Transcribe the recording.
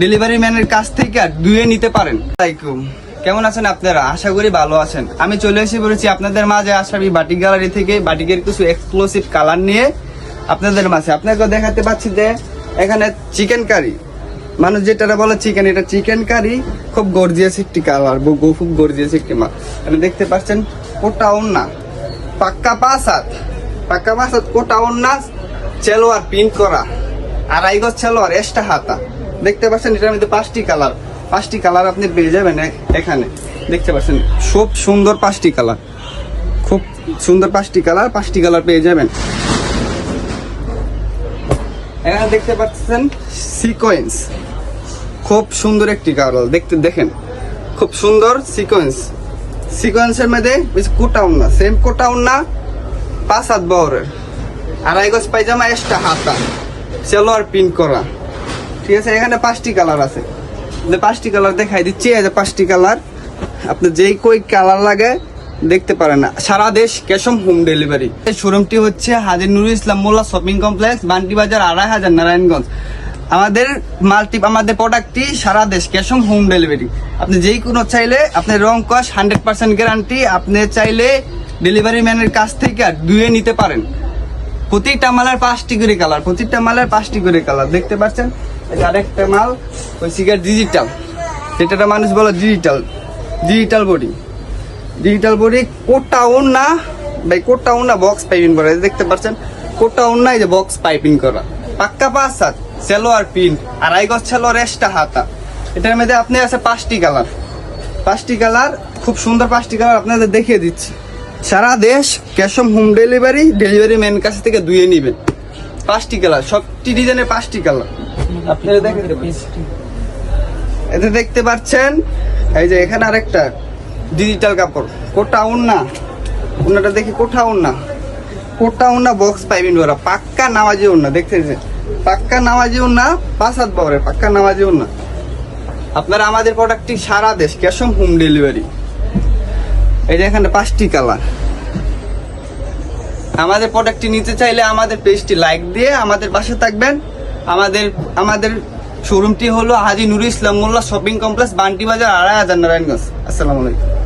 Delivery ম্যানের কাছ থেকে ধুয়ে নিতে পারেন। কেমন আছেন আপনারা? আশা করি ভালো আছেন। আমি চলে এসে পড়েছি আপনাদের মাঝে আশরাফি বাটিক গ্যালারি থেকে বাটিকের কিছু এক্সক্লুসিভ কালার নিয়ে আপনাদের মাঝে। আপনাকে দেখাতে পাচ্ছি যে এখানে চিকেন কারি, মানুষ যেটা বলে চিকেন, এটা চিকেন কারি। খুব গর্জিয়াস একটি কালার, খুব গর্জিয়াস একটি মাল। আপনি দেখতে পাচ্ছেন কোটা ওন্না, পাক্কা 5 হাত কোটা ওন্না, চেলোয়ার প্রিন্ট করা, আড়াই গজ চেলোয়ার, এক্সট্রা হাতা। দেখতে পাচ্ছেন এটার মধ্যে 5টি কালার আপনি পেয়ে যাবেন এখানে। দেখতে পাচ্ছেন খুব সুন্দর 5টি কালার, খুব সুন্দর 5টি কালার পেয়ে যাবেন এখানে। দেখতে পাচ্ছেন সিকোয়েন্স, খুব সুন্দর একটি কালার। দেখেন খুব সুন্দর সিকোয়েন্সের মধ্যে কোটা ওন্না, সেম কোটা ওন্না, 5 হাত বহরের, আড়াই গজ পায়জামা, এক্সট্রা হাতা, সেলোয়ার প্রিন্ট করা। ঠিক আছে, এখানে 5টি কালার আছে। 5টি কালার দেখাই দিচ্ছি। এই যে 5টি কালার, আপনি যেই কই কালার লাগে দেখতে পারেন না। সারা দেশ ক্যাশ অন হোম ডেলিভারি। এই শোরুমটি হচ্ছে হাজী নুরুল ইসলাম মোল্লা শপিং কমপ্লেক্স, বান্টি বাজার, 2500, নারায়ণগঞ্জ। আমাদের প্রোডাক্টটি সারা দেশ ক্যাশ অন হোম ডেলিভারি। আপনি যেই কোনো চাইলে, আপনি রং কস 100% গ্যারান্টি। আপনি চাইলে ডেলিভারি ম্যানের কাছ থেকে ধুয়ে নিতে পারেন। প্রতিটা মালের 5টি করে কালার, দেখতে পাচ্ছেন। আরেকটা মাল ওই সিগারেট ডিজিটাল, যেটা মানুষ বলে ডিজিটাল বডি, কোটা ওন্না ভাই, কোটা ওন্না বক্স পাইপিং করা। দেখতে পাচ্ছেন কোটা ওন্না, এই যে বক্স পাইপিং করা, পাক্কা 5 হাত, সেলোয়ার প্রিন্ট, আড়াই গজ সেলোয়ার, এক্সট্রা হাতা। এটার মধ্যে আপনি আছে 5টি কালার, খুব সুন্দর 5টি কালার আপনাদের দেখিয়ে দিচ্ছি। সারা দেশ cash on home delivery man কাছ থেকে ধুয়ে নিবেন। 5টি কালার, সবটি ডিজাইনের 5টি কালার আপনারা এতে দেখতে পাচ্ছেন। এই যে এখানে আরেকটা ডিজিটাল কাপড়, কোটা ওন্নাটা দেখি, কোটা ওন্না বক্স পাইপিং করা, পাক্কা নামাজি ওন্না। দেখতেছেন পাক্কা নামাজি ওন্না, 5 হাত বহরের পাক্কা নামাজি ওন্না। আপনারা আমাদের প্রোডাক্টটি সারা দেশ ক্যাশ অন হোম ডেলিভারি। এই যে এখানে 5টি কালার। আমাদের প্রোডাক্টটি নিতে চাইলে আমাদের পেজটি লাইক দিয়ে আমাদের পাশে থাকবেন। আমাদের শোরুমটি হলো হাজী নুরুল ইসলাম মোল্লা শপিং কমপ্লেক্স, বান্টি বাজার, 2500, নারায়ণগঞ্জ। আসসালামু আলাইকুম।